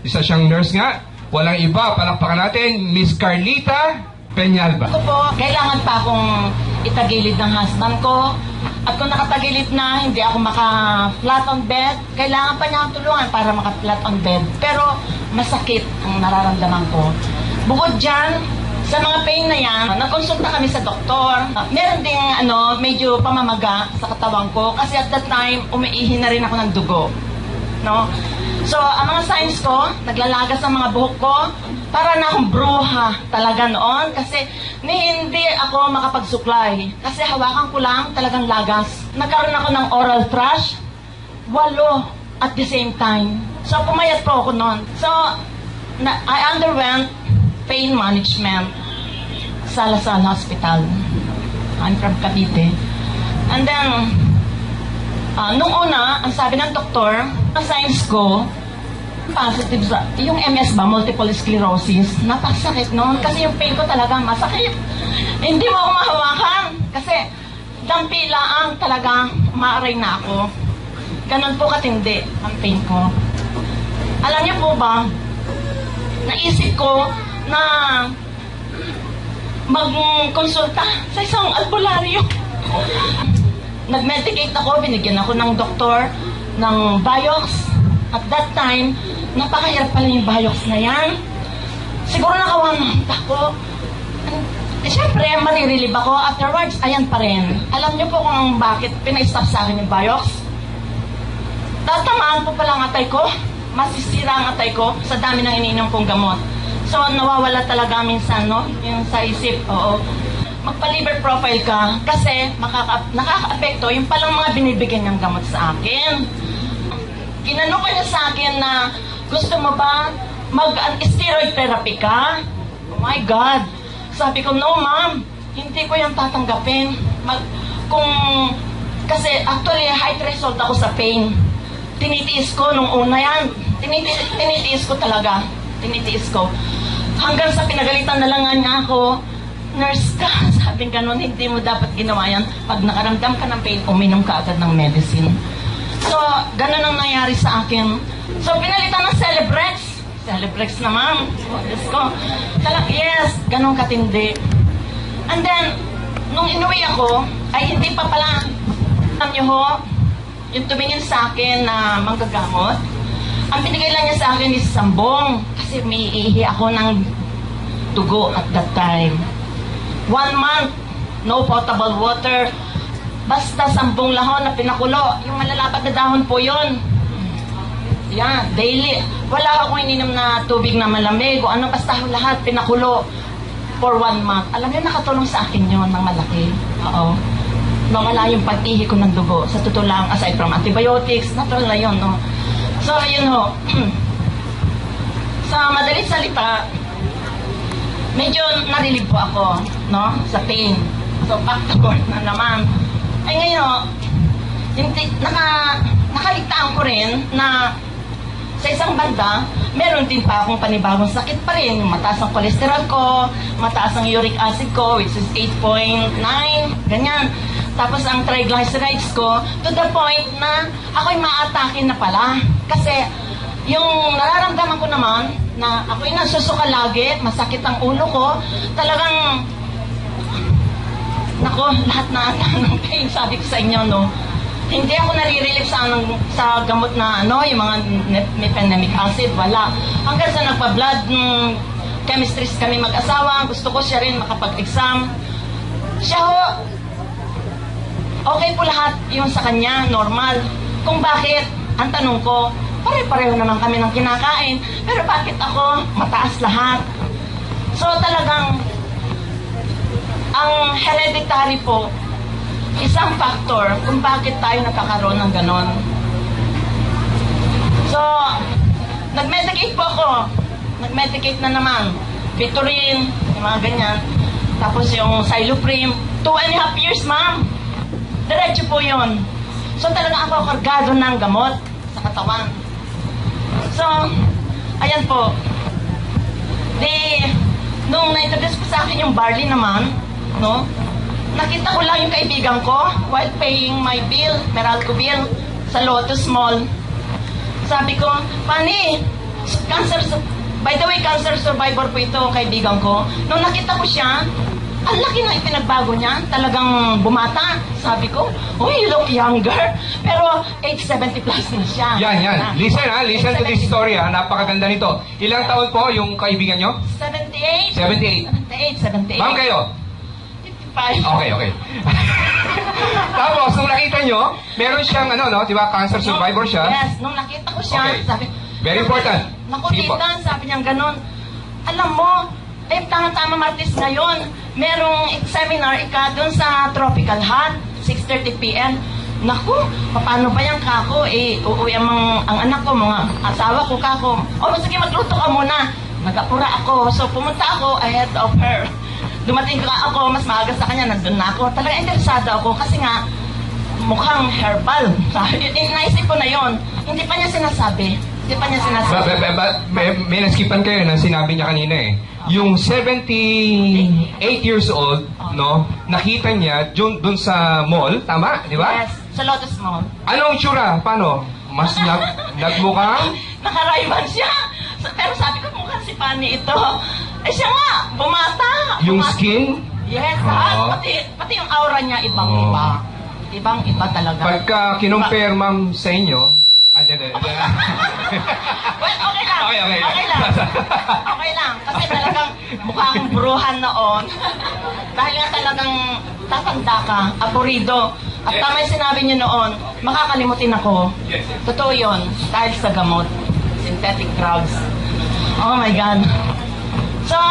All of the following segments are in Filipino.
Isa siyang nurse nga, walang iba, palakpakan natin, Miss Carlita Peñalba. Ako po, kailangan pa akong itagilid ng husband ko. At kung nakatagilid na, hindi ako maka-flat on bed, kailangan pa niya ang tulungan para maka-flat on bed. Pero masakit ang nararamdaman ko. Bukod dyan, sa mga pain na yan, nagkonsulta kami sa doktor. Meron ding medyo pamamaga sa katawan ko kasi at that time, umiihi na rin ako ng dugo. No? So, ang mga signs ko, naglalagas ang mga buhok ko, para na akong bruha talaga noon kasi hindi ako makapagsuklay. Kasi hawakan ko lang talagang lagas. Nagkaroon ako ng oral thrush, 8 at the same time. So, pumayat po ako noon. So, I underwent pain management sa Lasal Hospital. I'm from Cavite. And then, nung una, ang sabi ng doktor, ang signs ko, positive sa, yung MS ba, multiple sclerosis, napakasakit noon kasi yung pain ko talaga masakit. Hindi mo ako mahawakan kasi dampi laang talaga maaray na ako. Ganon po katindi ang pain ko. Alam niyo po ba, naisip ko na magkonsulta sa isang albularyo. Nag-medicate ako, binigyan ako ng doktor ng Vioxx. At that time, napakahirap pala yung Vioxx na yan. Siguro naka-1 month ako. Siyempre, marirelieve ako. Afterwards, ayan pa rin. Alam niyo po kung bakit pina-stop sa akin yung Vioxx? Tatamaan po pala ang atay ko. Masisira ang atay ko sa dami ng iniinom kong gamot. So, nawawala talaga minsan, no? Yung sa isip, oo. Magpa-liver profile ka kasi nakaka-apekto yung palang mga binibigyan niyang gamot sa akin. Ginano ko niya sa akin na gusto mo ba mag-steroid therapy ka? Oh my God! Sabi ko, no ma'am, hindi ko yung tatanggapin. Kasi actually high threshold ako sa pain. Tinitiis ko nung una yan. Tinitiis ko talaga. Tinitiis ko. Hanggang sa pinagalitan na lang nga niya ako, nurse ka, sabi ganun, hindi mo dapat ginawa yan. Pag nakaramdam ka ng pain, uminom ka agad ng medicine. So, ganun ang nangyari sa akin. So, pinalitan ng Celebrex. Celebrex na ma'am. Oh, Diyos ko. Yes, ganun katindi. And then, nung inuwi ako, ay hindi pa pala, alam niyo ho, yung tumingin sa akin na manggagamot, ang binigay lang niya sa akin is sambong. Kasi may ihi ako ng dugo at that time. 1 month, no potable water. Basta sambong lahon na pinakulo. Yung malalapad na dahon po yun. Yan, daily. Wala akong ininom na tubig na malamig o ano, basta lahat pinakulo for 1 month. Alam niyo, nakatulong sa akin yun ng malaki. Oo. Nawala yung pag-ihi ko ng dugo. Sa totoo lang, aside from antibiotics, natural na yun, no? So, yun ho. Sa madaling salita, medyo narilib po ako, no? Sa pain. So, back to work na naman. Ay ngayon, nakaligtaan ko rin na sa isang banda, meron din pa akong panibagong sakit pa rin. Mataas ang cholesterol ko, mataas ang uric acid ko, which is 8.9, ganyan. Tapos ang triglycerides ko, to the point na ako'y maatake na pala. Kasi yung nararamdaman ko naman, na ako'y nasusuka lagi, masakit ang ulo ko, talagang nako, lahat na ng pain, sabi ko sa inyo, no? Hindi ako nare-relieve sa gamot na, yung mga mefenamic acid, wala. Hanggang sa nagpa-blood chemistries kami mag-asawa, gusto ko siya rin makapag-exam. Siya ho, okay po lahat yung sa kanya, normal. Kung bakit, ang tanong ko, pare-pareho naman kami ng kinakain, pero bakit ako mataas lahat? So talagang, ang hereditary po, isang factor kung bakit tayo nakakaroon ng ganon. So, nag-medicate po ako. Nag-medicate na naman. Vitorin, yung mga ganyan. Tapos yung Xyloprim. 2.5 years, ma'am. Diretso po yun. So, talaga ako kargado ng gamot sa katawan. So, ayan po. Nung na-introduce po sa akin yung barley naman, no? Nakita ko lang yung kaibigan ko while paying my bill, Meralco bill, sa Lotus Mall. Sabi ko, Pani, cancer By the way, cancer survivor po ito, kaibigan ko. Nung nakita ko siya, ang laki na ipinagbago niya. Talagang bumata. Sabi ko, you look younger. Pero age 70 plus na siya. Yan. Listen to this story Napakaganda nito. Ilang taon po yung kaibigan nyo? 78. 78. 78. Ma'am kayo? 55. Okay. Tapos, nung nakita nyo, meron siyang di ba, cancer survivor siya. Yes, nung nakita ko siya, Okay. sabi, Very important. Naku, Sige po. tita, sabi niya ganon. Alam mo, tama-tama Martes ngayon, merong seminar doon sa Tropical Hut, 6:30 p.m. Naku, paano ba yan kako? Uuwi ang anak ko, mga asawa ko kako. Sige, magluto ka muna. Nagapura ako. So, pumunta ako ahead of her. Dumating ako, mas maaga sa kanya, nandun na ako. Talaga interesado ako kasi nga, mukhang herbal. Naisip ko na yon. Hindi pa niya sinasabi. May naskipan kayo na sinabi niya kanina Yung 78 years old, nakita niya dun sa mall, tama? Di ba? Yes, sa Lotus Mall. Anong tsura? Paano? Mas nagmukhang? Nakarayban siya. Pero sabi ko, mukhang si Fanny ito. Siya nga, bumata. Yung skin? Yes, pati yung aura niya, ibang-iba. Ibang-iba talaga. Pagka kinumpare, ma'am, sa inyo, Well, okay lang. Okay lang. Kasi talagang mukha akong bruhan noon. Dahil nga talagang tatanda ka, aburido. At tama yung sinabi niyo noon, makakalimutin ako. Totoo yun. Dahil sa gamot. Synthetic drugs. Oh my God. So,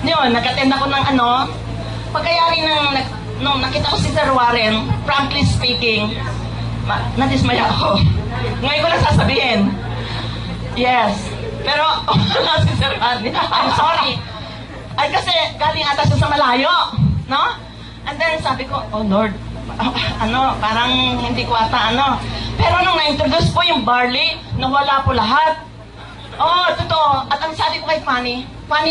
yun, nag-attend ako ng pagkayari nung nakita ko si Sir Warren, frankly speaking, nadismaya ako. Ngayon ko lang sasabihin. Yes. Pero, wala si Sir Warren. I'm sorry. Ay, kasi galing ata siya sa malayo. No? And then, sabi ko, oh Lord, parang hindi ko ata Pero nung na-introduce po yung barley, nawala po lahat. Totoo. At ang sabi ko kay Fanny, ba't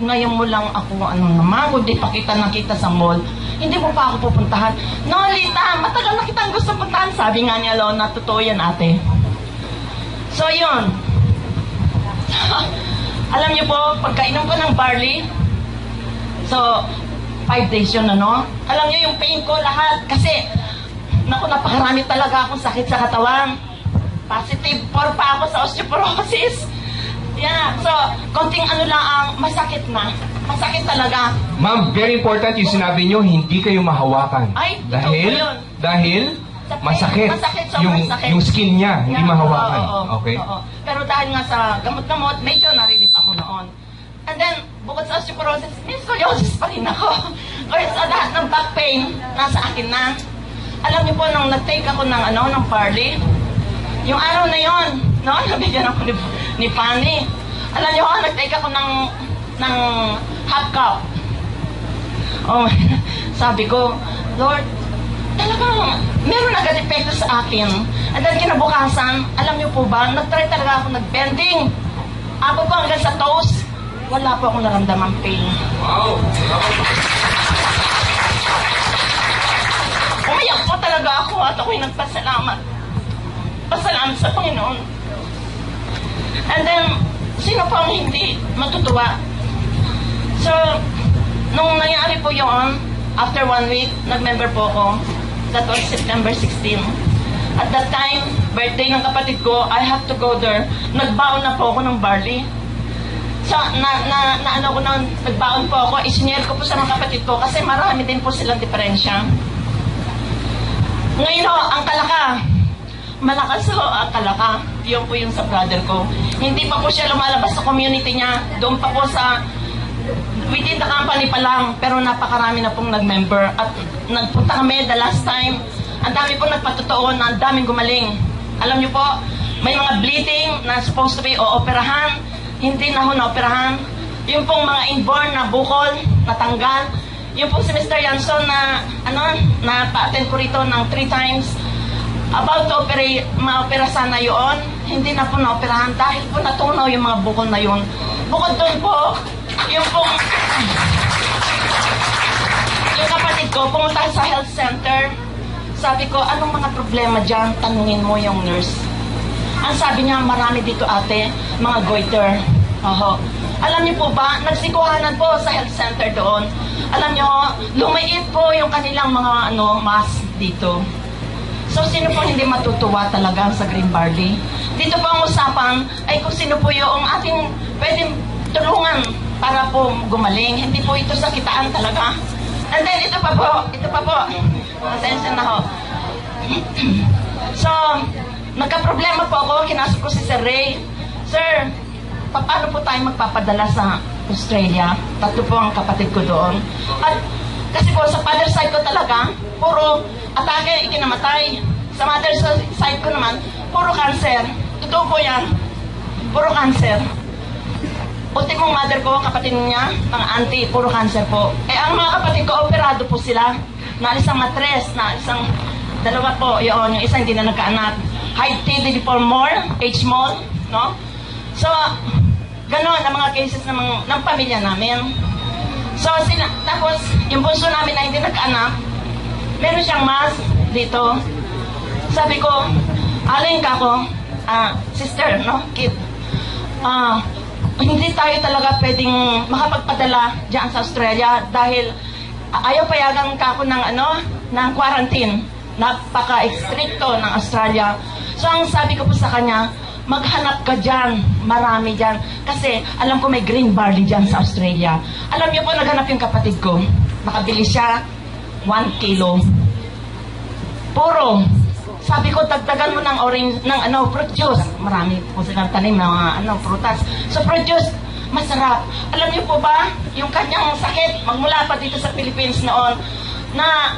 ngayon mo lang ako, naman, kundi nakita sa mall, hindi mo pa ako pupuntahan. No, Lita, matagal na kitang gusto puntahan. Sabi nga niya, Lona, totoo yan, ate. So, yun. Alam niyo po, pagkainom ko ng barley, so, 5 days yun, Alam niyo yung pain ko lahat, kasi, napakarami talaga akong sakit sa katawan. Positive 4 pa ako sa osteoporosis. Yeah, so, konting lang ang masakit na. Masakit talaga. Ma'am, very important yung sinabi nyo, hindi kayo mahawakan. Ay, totoo yun. Dahil masakit. Sobrang sakit. Yung skin niya, hindi mahawakan. Okay? Oo. Pero dahil nga sa gamot-gamot, medyo narilip ako noon. And then, bukod sa osteoporosis, may scoliosis pa rin ako. Or sa lahat ng back pain, nasa akin na. Alam niyo po, nung nag-take ako ng barley, yung araw na yon, nabigyan ako ni Fanny. Alam niyo, nag-take ako ng half cup. Sabi ko, Lord, talagang meron agad epekto sa akin. And then kinabukasan, alam niyo po ba, nag-try talaga ako nag-bending. Ako po hanggang sa toes, wala po akong naramdaman pain. Wow! Umiyak po talaga ako at ako'y nagpasalamat. Pasalamat sa Panginoon. And then, sino pa ang hindi matutuwa? So, nung nangyari po yun, after 1 week, nag-member po ako. That was September 16. At that time, birthday ng kapatid ko, I have to go there. Nagbaon na po ako ng barley. So, nagbaon po ako, isinyer ko po sa mga kapatid ko kasi marami din po silang diferensya. Ngayon ang kalaka. Malakas ang kalaka. Yun po yung sa brother ko. Hindi pa po siya lumalabas sa community niya. Doon pa po sa within the company pa lang. Pero napakarami na pong nag-member. At nagpunta kami the last time. Ang dami pong nagpatotoo na ang daming gumaling. Alam niyo po, may mga bleeding na supposed to be o-operahan. Hindi na ho na-operahan. Yung pong mga inborn na bukol, natanggal. Yung pong si Mr. Yanson na, na-pa-attend ko rito ng 3 times. About to operate, ma-opera sana yun. Hindi na po na-operahan dahil po natunaw yung mga bukol na yun. Bukod doon po, yung pong yung kapatid ko, pumunta sa health center. Sabi ko, anong mga problema dyan? Tanungin mo yung nurse. Ang sabi niya, marami dito ate, mga goiter. Oho. Alam niyo po ba, nagsikuhanan po sa health center doon. Alam niyo, lumiit po yung kanilang mga mask dito. So, sino po hindi matutuwa talaga sa green barley? Dito po ang usapan ay kung sino po yung ating pwedeng tulungan para po gumaling. Hindi po ito sa kitaan talaga. And then, ito pa po. Pasensya na ho. So, nagka-problema po ako. Kinasok ko si Sir Ray. Sir, paano po tayo magpapadala sa Australia? 3 po ang kapatid ko doon. At kasi po sa father side ko talaga, puro atake, ikinamatay. Sa mother side ko naman, puro cancer. Totoo po yan. Puro cancer. Ultimong mother ko, kapatid niya, mga auntie, puro cancer po. Ang mga kapatid ko, operado po sila. Na isang matres, na isang dalawa po, yung isa hindi na nagkaanak. High TD4 more, H-mall, no? So, ganon ang mga cases ng pamilya namin. So, tapos, yung bunso namin na hindi nagkaanak, meron siyang mask dito. Sabi ko, alin ka ko, sister, no, kid, hindi tayo talaga pwedeng makapagpadala dyan sa Australia dahil ayaw payagan ka ako ng quarantine. Napaka-stricto ng Australia. So, ang sabi ko po sa kanya, maghanap ka dyan, marami dyan. Kasi alam ko may green barley dyan sa Australia. Alam niyo po, naghanap yung kapatid ko. Nakabili siya 1 kilo. Puro. Sabi ko, dagdagan mo ng orange, fruit juice. Marami po silang tanim ng prutas. So, fruit juice, masarap. Alam niyo po ba, yung kanyang sakit, magmula pa dito sa Philippines noon, na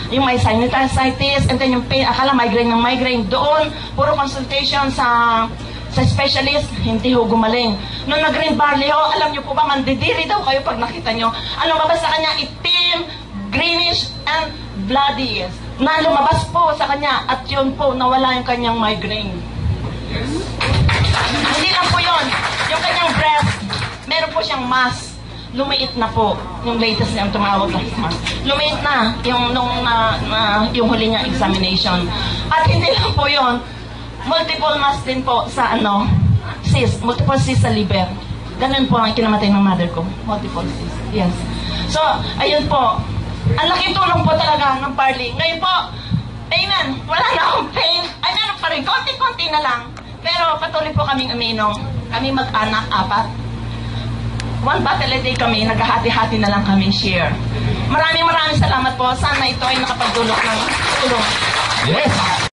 yung may sinusitis, and then yung pain, akala migraine doon, puro consultation sa specialist, hindi ho gumaling. Nung nag-green barley ho, alam niyo po ba, mandidiri daw kayo pag nakita nyo. Ano mabas sa kanya? Itim, greenish, and bloody. Na lumabas po sa kanya, at yun po, nawala yung kanyang migraine. Hindi lang po yun. Yung kanyang breast, meron po siyang mass. Lumiit na po yung latest niyang tumawag last month. Lumiit na yung yung huli niyang examination. At hindi lang po yon, multiple mass din po sa multiple cyst sa liver. Ganun po ang kinamatay ng mother ko. Multiple cyst. Yes. So, ayun po. Ang laking tulong po talaga ng barley. Ngayon po, amen, wala na akong pain. Ay, meron pa rin. Konti-konti na lang. Pero patuloy po kaming umiinom. Kami mag-anak, 4. 1 bottle a day kami, naghahati-hati na lang kami share. Maraming salamat po. Sana ito ay nakapagdulot ng tulong. Yes!